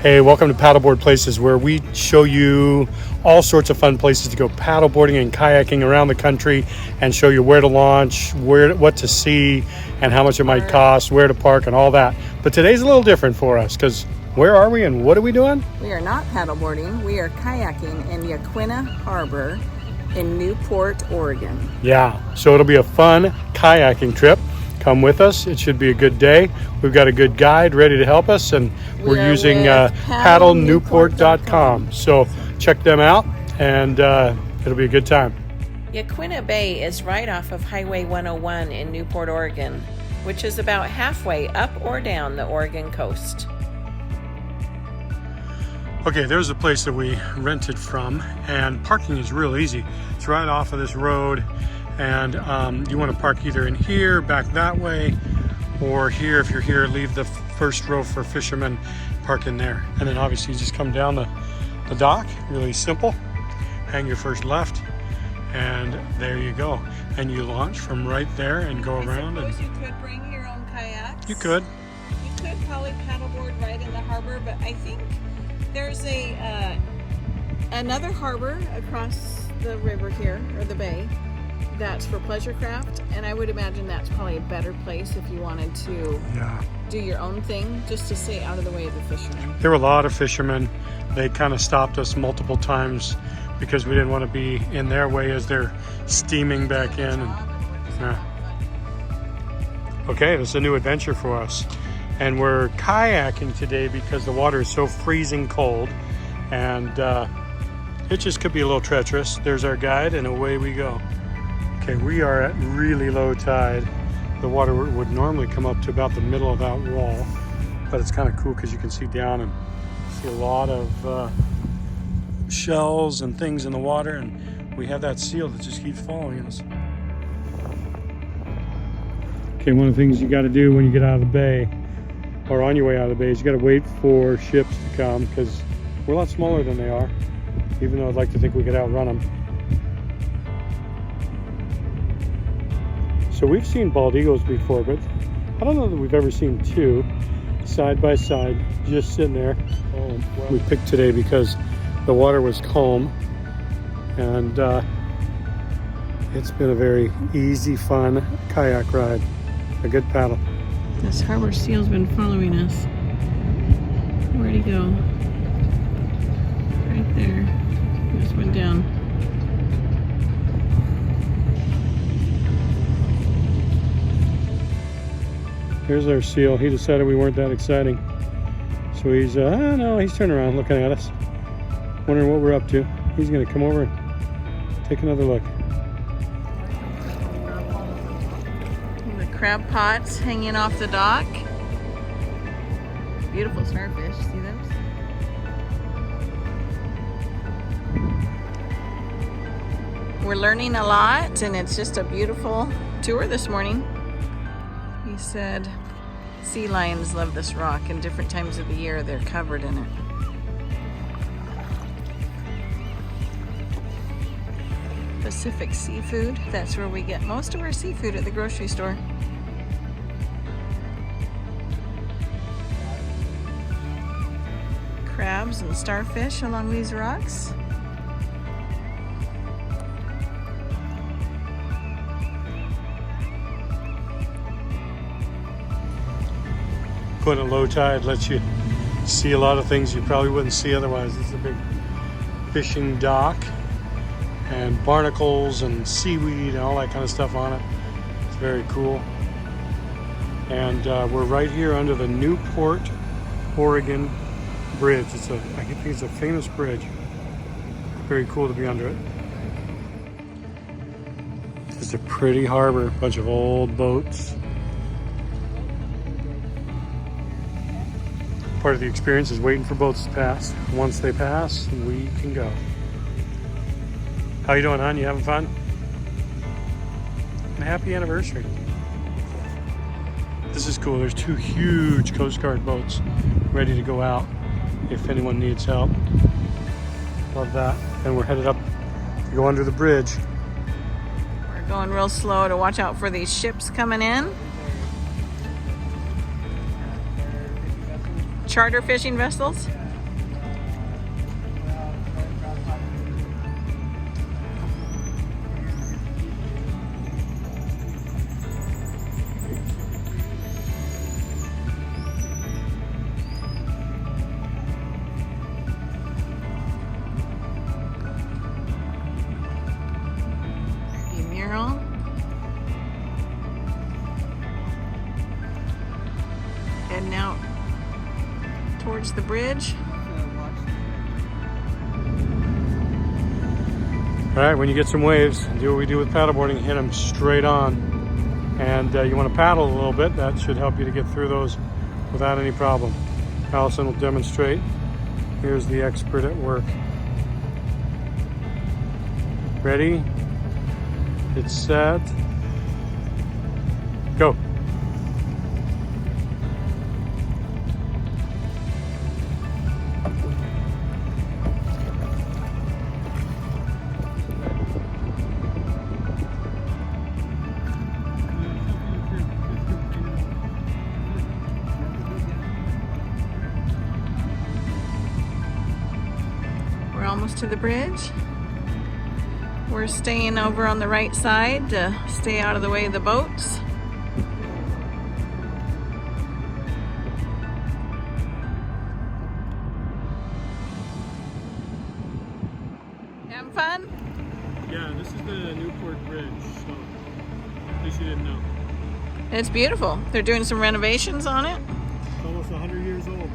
Hey, welcome to Paddleboard Places, where we show you all sorts of fun places to go paddleboarding and kayaking around the country, and show you where to launch, what to see, and how much it might cost, where to park, and all that. But today's a little different for us, because where are we and what are we doing? We are not paddleboarding. We are kayaking in Yaquina Harbor in Newport, Oregon. Yeah, so it'll be a fun kayaking trip. Come with us. It should be a good day. We've got a good guide ready to help us, and we're using paddlenewport.com. So check them out, and it'll be a good time. Yaquina Bay is right off of Highway 101 in Newport, Oregon, which is about halfway up or down the Oregon coast. Okay, there's a place that we rented from, and parking is real easy. It's right off of this road, and you want to park either in here, back that way, or here. If you're here, leave the first row for fishermen, park in there. And then obviously you just come down the dock, really simple. Hang your first left, and there you go. And you launch from right there and go around. I suppose you could bring your own kayaks. You could. You could probably paddleboard right in the harbor, but I think there's another harbor across the river here, or the bay, that's for pleasure craft, and I would imagine that's probably a better place if you wanted to do your own thing, just to stay out of the way of the fishermen. There were a lot of fishermen. They kind of stopped us multiple times because we didn't want to be in their way as they're steaming back in. Okay, this is a new adventure for us. And we're kayaking today because the water is so freezing cold, and it just could be a little treacherous. There's our guide, and away we go. Okay, we are at really low tide. The water would normally come up to about the middle of that wall, but it's kind of cool because you can see down and see a lot of shells and things in the water, and we have that seal that just keeps following us. Okay, one of the things you got to do when you get out of the bay, or on your way out of the bay, is you got to wait for ships to come, because we're a lot smaller than they are, even though I'd like to think we could outrun them. So we've seen bald eagles before, but I don't know that we've ever seen two side by side just sitting there. We picked today because the water was calm, and it's been a very easy, fun kayak ride. A good paddle. This harbor seal's been following us. Where'd he go? Right there. He just went down. Here's our seal. He decided we weren't that exciting. So he's, no, he's turning around looking at us, wondering what we're up to. He's gonna come over and take another look. The crab pots hanging off the dock. Beautiful starfish, see those? We're learning a lot, and it's just a beautiful tour this morning. He said sea lions love this rock, and different times of the year they're covered in it. Pacific Seafood, that's where we get most of our seafood at the grocery store. Crabs and starfish along these rocks. Put a low tide lets you see a lot of things you probably wouldn't see otherwise. This is a big fishing dock, and barnacles and seaweed and all that kind of stuff on it. It's very cool. And we're right here under the Newport, Oregon bridge. I think it's a famous bridge. Very cool to be under it. It's a pretty harbor, a bunch of old boats. Part of the experience is waiting for boats to pass. Once they pass, we can go. How you doing, hon? You having fun? And happy anniversary. This is cool. There's two huge Coast Guard boats ready to go out if anyone needs help. Love that. And we're headed up to go under the bridge. We're going real slow to watch out for these ships coming in. Charter fishing vessels. mural. Heading out towards the bridge. All right, when you get some waves, do what we do with paddleboarding, hit them straight on. And you want to paddle a little bit, that should help you to get through those without any problem. Allison will demonstrate. Here's the expert at work. Ready? It's set. Go. We're almost to the bridge. We're staying over on the right side to stay out of the way of the boats. Having fun? Yeah, this is the Newport Bridge, so at least you didn't know. It's beautiful. They're doing some renovations on it. It's almost 100 years old.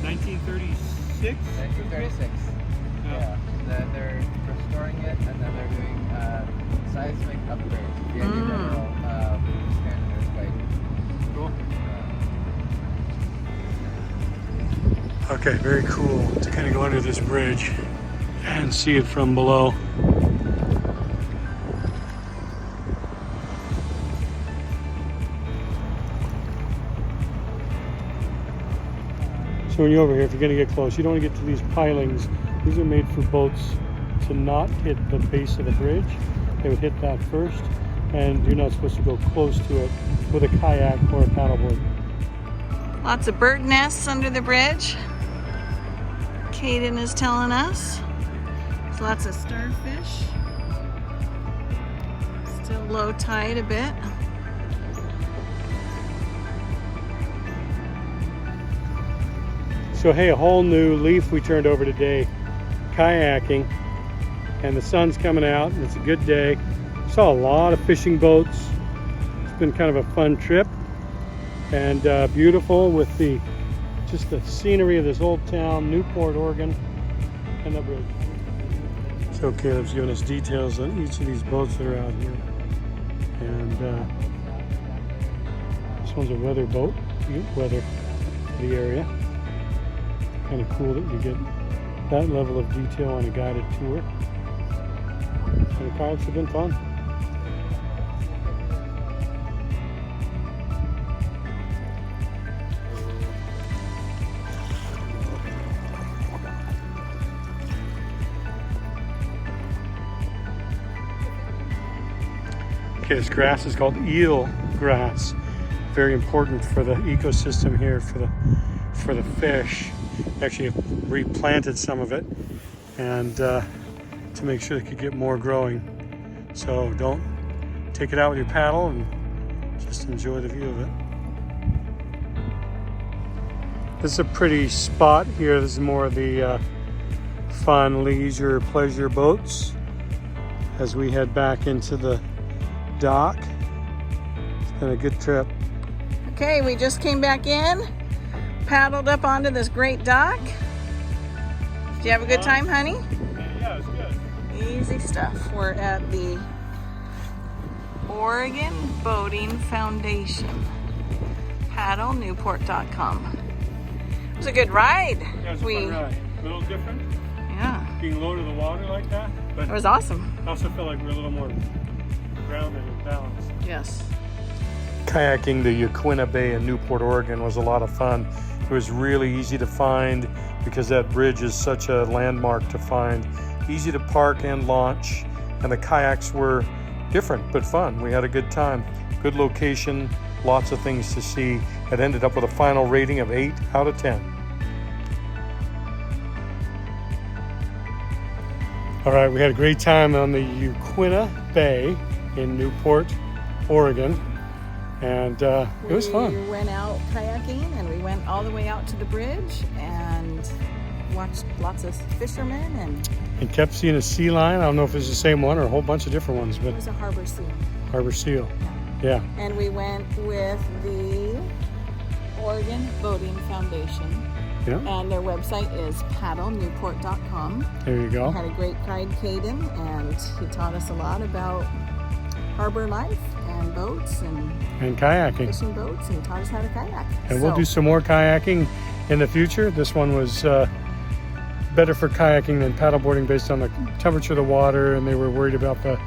1936? 1936. Yeah. They're restoring it, and then they're doing seismic upgrades. The mineral and earthquake. Cool. Okay, very cool to kind of go under this bridge and see it from below. So when you're over here, if you're going to get close, you don't want to get to these pilings. These are made for boats to not hit the base of the bridge. They would hit that first, and you're not supposed to go close to it with a kayak or a paddleboard. Lots of bird nests under the bridge. Caden is telling us. There's lots of starfish. Still low tide a bit. So hey, a whole new leaf we turned over today, kayaking, and the sun's coming out and it's a good day. Saw a lot of fishing boats. It's been kind of a fun trip and beautiful with just the scenery of this old town, Newport, Oregon, and the bridge. So Caleb's giving us details on each of these boats that are out here. And this one's a weather boat, cute weather for the area. Kind of cool that you get that level of detail on a guided tour. And the kayaks have been fun. Okay, this grass is called eel grass. Very important for the ecosystem here, for the fish. Actually replanted some of it and to make sure they could get more growing. So don't take it out with your paddle and just enjoy the view of it. This is a pretty spot here. This is more of the fun leisure pleasure boats as we head back into the dock. It's been a good trip. Okay, we just came back in. Paddled up onto this great dock. Did you have a good time, honey? Yeah, it was good. Easy stuff. We're at the Oregon Boating Foundation. Paddlenewport.com. It was a good ride. Yeah, it was a fun ride. A little different. Yeah. Being low to the water like that. But It was awesome. I also felt like we were a little more grounded and balanced. Yes. Kayaking the Yaquina Bay in Newport, Oregon was a lot of fun. It was really easy to find because that bridge is such a landmark to find. Easy to park and launch, and the kayaks were different but fun. We had a good time. Good location, lots of things to see. It ended up with a final rating of 8 out of 10. All right, we had a great time on the Yaquina Bay in Newport, Oregon. And it was fun. We went out kayaking and we went all the way out to the bridge and watched lots of fishermen, and kept seeing a sea lion. I don't know if it's the same one or a whole bunch of different ones, it but was a harbor seal. harbor seal. Yeah. And we went with the Oregon Boating Foundation. Yeah. And their website is paddlenewport.com. There you We go. had a great guide, Caden, and he taught us a lot about harbor life and boats and And kayaking. fishing boats, and taught us how to kayak. And we'll do some more kayaking in the future. This one was better for kayaking than paddleboarding based on the temperature of the water, and they were worried about the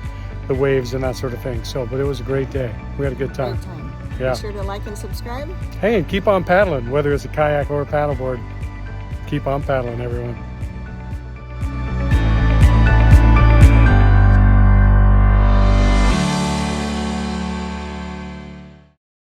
waves and that sort of thing. So, but it was a great day. We had a good time. Great time. Yeah. Be sure to like and subscribe. Hey, and keep on paddling, whether it's a kayak or a paddleboard. Keep on paddling, everyone.